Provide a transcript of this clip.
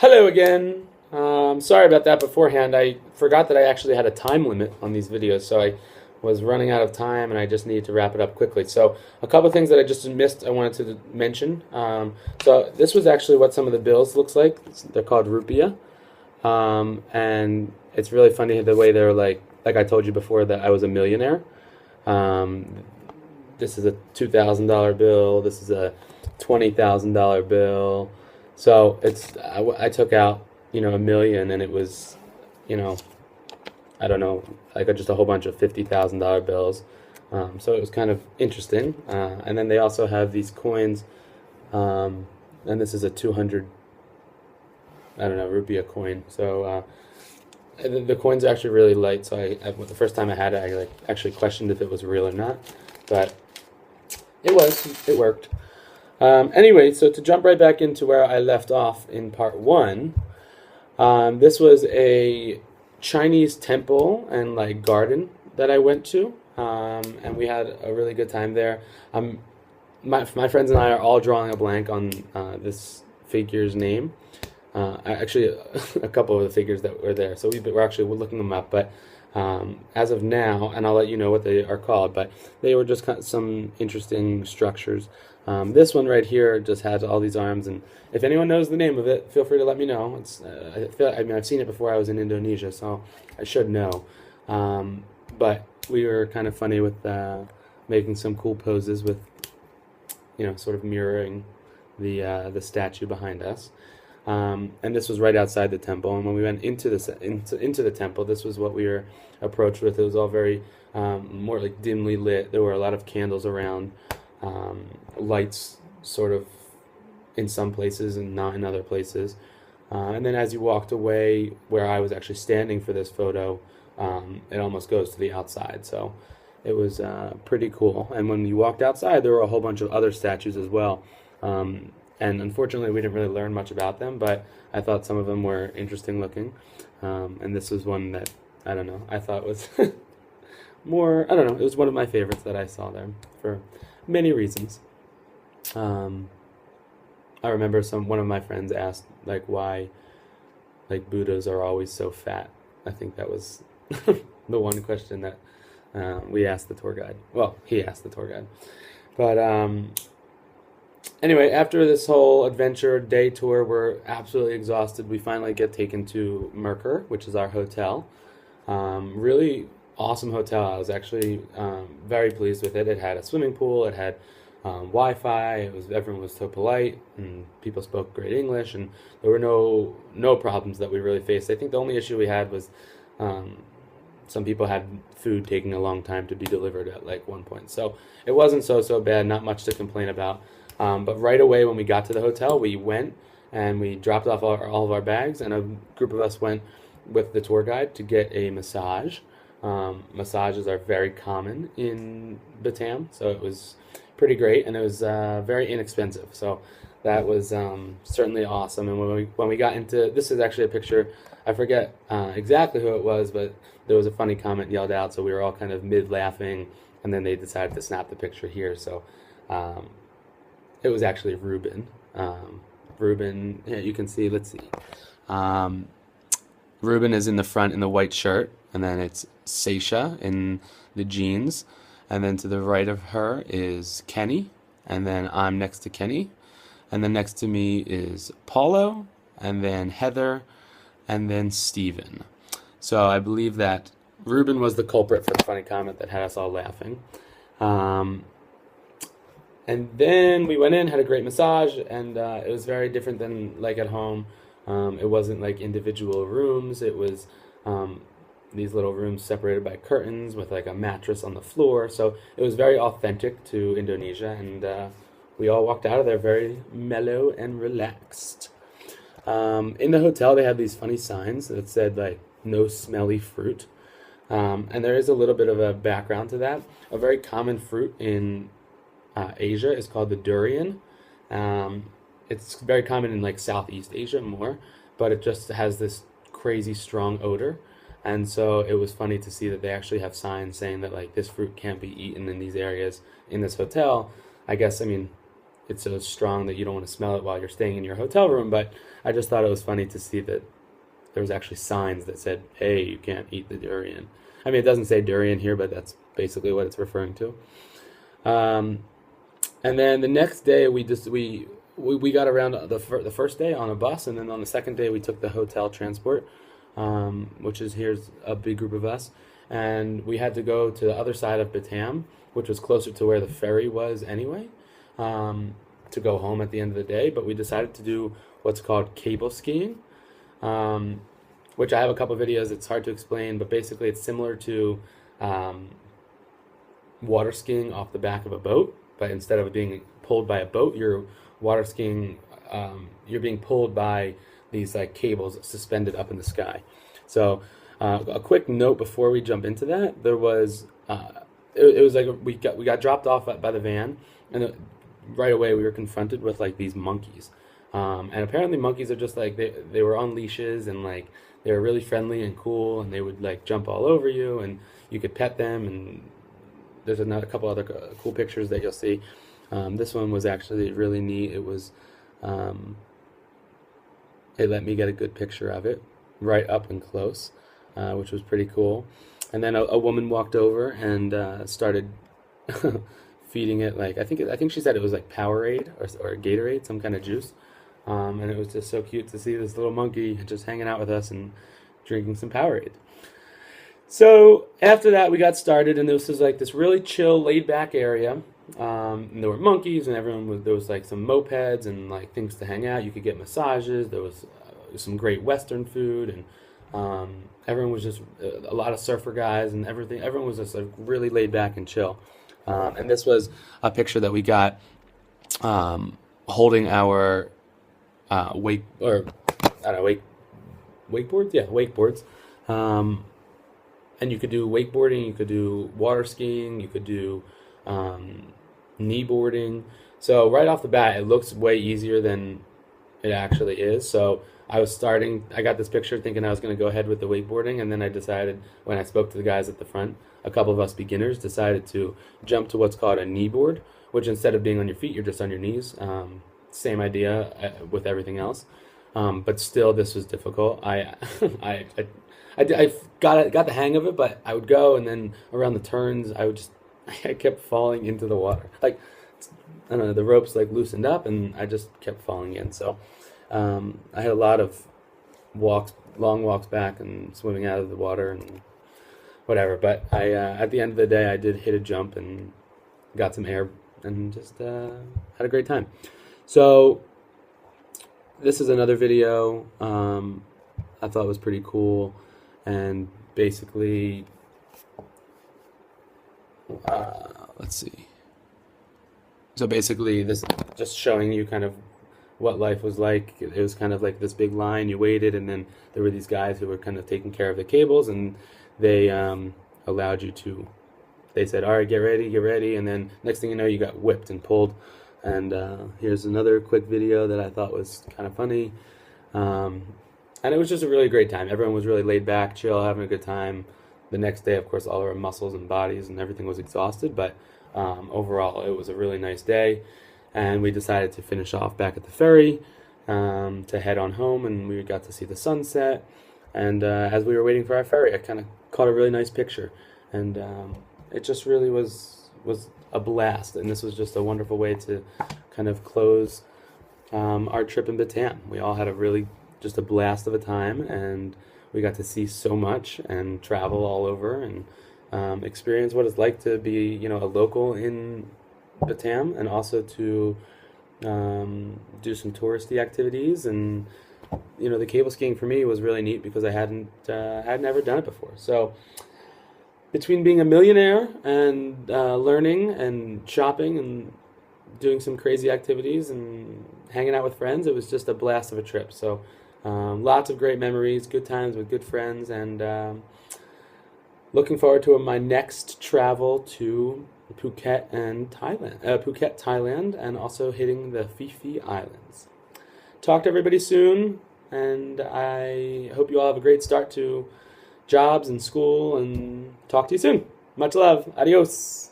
Hello again. Sorry about that beforehand. I forgot that I actually had a time limit on these videos, so I was running out of time and I just needed to wrap it up quickly. So, a couple of things that I just missed I wanted to mention. So, this was actually what some of the bills looks like. They're called rupiah. And it's really funny the way they're like I told you before that I was a millionaire. Um, this is a $2,000 bill. This is a $20,000 bill. So I took out a million, and it was you know I don't know, like just a whole bunch of $50,000 bills. So it was kind of interesting. And then they also have these coins, and this is a 200, I don't know, rupiah coin. So the coins are actually really light. So the first time I had it, I actually questioned if it was real or not, but it worked. Anyway, so to jump right back into where I left off in part one, this was a Chinese temple and garden that I went to, and we had a really good time there. My friends and I are all drawing a blank on this figure's name. Actually, a couple of the figures that were there, so we're actually looking them up. But as of now, and I'll let you know what they are called, but they were just some interesting structures. This one right here just has all these arms, and if anyone knows the name of it, feel free to let me know. I've seen it before. I was in Indonesia, so I should know. But we were kind of funny with making some cool poses with, sort of mirroring the statue behind us. And this was right outside the temple. And when we went into the temple, this was what we were approached with. It was all very more like dimly lit. There were a lot of candles around, lights sort of in some places and not in other places. And then as you walked away, where I was actually standing for this photo, it almost goes to the outside. So it was pretty cool. And when you walked outside, there were a whole bunch of other statues as well. And unfortunately, we didn't really learn much about them, but I thought some of them were interesting looking. And this was one that, I don't know, I thought was more, I don't know, it was one of my favorites that I saw there for many reasons. I remember one of my friends asked, why, Buddhas are always so fat. I think that was the one question that we asked the tour guide. Well, he asked the tour guide. But, anyway, after this whole adventure day tour, we're absolutely exhausted. We finally get taken to Merkur, which is our hotel. Really awesome hotel. I was actually very pleased with it. It had a swimming pool. It had Wi-Fi. Everyone was so polite, and people spoke great English, and there were no problems that we really faced. I think the only issue we had was some people had food taking a long time to be delivered at one point. So it wasn't so bad. Not much to complain about. But right away when we got to the hotel, we went and we dropped off all of our bags, and a group of us went with the tour guide to get a massage. Massages are very common in Batam, so it was pretty great, and it was very inexpensive. So that was certainly awesome. And when we got into, this is actually a picture, I forget exactly who it was, but there was a funny comment yelled out, so we were all kind of mid-laughing, and then they decided to snap the picture here. So it was actually Ruben. Ruben, yeah, you can see, let's see. Ruben is in the front in the white shirt, and then it's Seisha in the jeans. And then to the right of her is Kenny, and then I'm next to Kenny. And then next to me is Paulo, and then Heather, and then Steven. So I believe that Ruben was the culprit for the funny comment that had us all laughing. And then we went in, had a great massage, and it was very different than at home. It wasn't individual rooms. It was these little rooms separated by curtains with a mattress on the floor. So it was very authentic to Indonesia, and we all walked out of there very mellow and relaxed. In the hotel, they had these funny signs that said no smelly fruit. And there is a little bit of a background to that. A very common fruit in Asia is called the durian. It's very common in Southeast Asia more, but it just has this crazy strong odor. And so it was funny to see that they actually have signs saying that this fruit can't be eaten in these areas in this hotel. I guess, it's so strong that you don't want to smell it while you're staying in your hotel room. But I just thought it was funny to see that there was actually signs that said, "Hey, you can't eat the durian." I mean, it doesn't say durian here, but that's basically what it's referring to. And then the next day, we got around the first day on a bus, and then on the second day we took the hotel transport, which is here's a big group of us, and we had to go to the other side of Batam, which was closer to where the ferry was anyway, to go home at the end of the day. But we decided to do what's called cable skiing, which I have a couple videos. It's hard to explain, but basically it's similar to water skiing off the back of a boat, but instead of being pulled by a boat, you're water skiing, you're being pulled by these like cables suspended up in the sky. So a quick note before we jump into that, there was it was like we got dropped off by the van, and right away we were confronted with like these monkeys, and apparently monkeys are just like they were on leashes, and like they were really friendly and cool, and they would like jump all over you, and you could pet them. And there's a couple other cool pictures that you'll see. This one was actually really neat. It was, it let me get a good picture of it right up and close, which was pretty cool. And then a woman walked over and started feeding it, like I think she said it was like Powerade or Gatorade, some kind of juice. And it was just so cute to see this little monkey just hanging out with us and drinking some Powerade. So after that, we got started, and this was like this really chill, laid-back area. And there were monkeys, and there was like some mopeds and like things to hang out. You could get massages. There was some great Western food, and everyone was just a lot of surfer guys and everything. Everyone was just like really laid back and chill. And this was a picture that we got holding our wakeboards. Yeah, wakeboards. And you could do wakeboarding, you could do water skiing, you could do kneeboarding. So right off the bat, it looks way easier than it actually is. So I got this picture thinking I was going to go ahead with the wakeboarding, and then I decided, when I spoke to the guys at the front, a couple of us beginners decided to jump to what's called a kneeboard, which instead of being on your feet, you're just on your knees. Same idea with everything else. But still, this was difficult. I got the hang of it, but I would go, and then around the turns, I kept falling into the water. Like, I don't know, the ropes like loosened up, and I just kept falling in. So I had a lot of long walks back and swimming out of the water and whatever. But at the end of the day, I did hit a jump and got some air and just had a great time. So this is another video I thought was pretty cool. And basically, let's see. So basically, this just showing you kind of what life was like. It was kind of like this big line. You waited, and then there were these guys who were kind of taking care of the cables, and they allowed you to. They said, "All right, get ready," and then next thing you know, you got whipped and pulled. And here's another quick video that I thought was kind of funny. And it was just a really great time. Everyone was really laid back, chill, having a good time. The next day, of course, all our muscles and bodies and everything was exhausted, but overall, it was a really nice day. And we decided to finish off back at the ferry to head on home, and we got to see the sunset. And as we were waiting for our ferry, I kind of caught a really nice picture. And it just really was a blast. And this was just a wonderful way to kind of close our trip in Batam. We all had just a blast of a time, and we got to see so much and travel all over and experience what it's like to be, a local in Batam, and also to do some touristy activities. And the cable skiing for me was really neat because I hadn't ever done it before. So between being a millionaire and learning and shopping and doing some crazy activities and hanging out with friends, it was just a blast of a trip. So lots of great memories, good times with good friends, and looking forward to my next travel to Phuket, Thailand, and also hitting the Phi Islands. Talk to everybody soon, and I hope you all have a great start to jobs and school, and talk to you soon. Much love. Adios.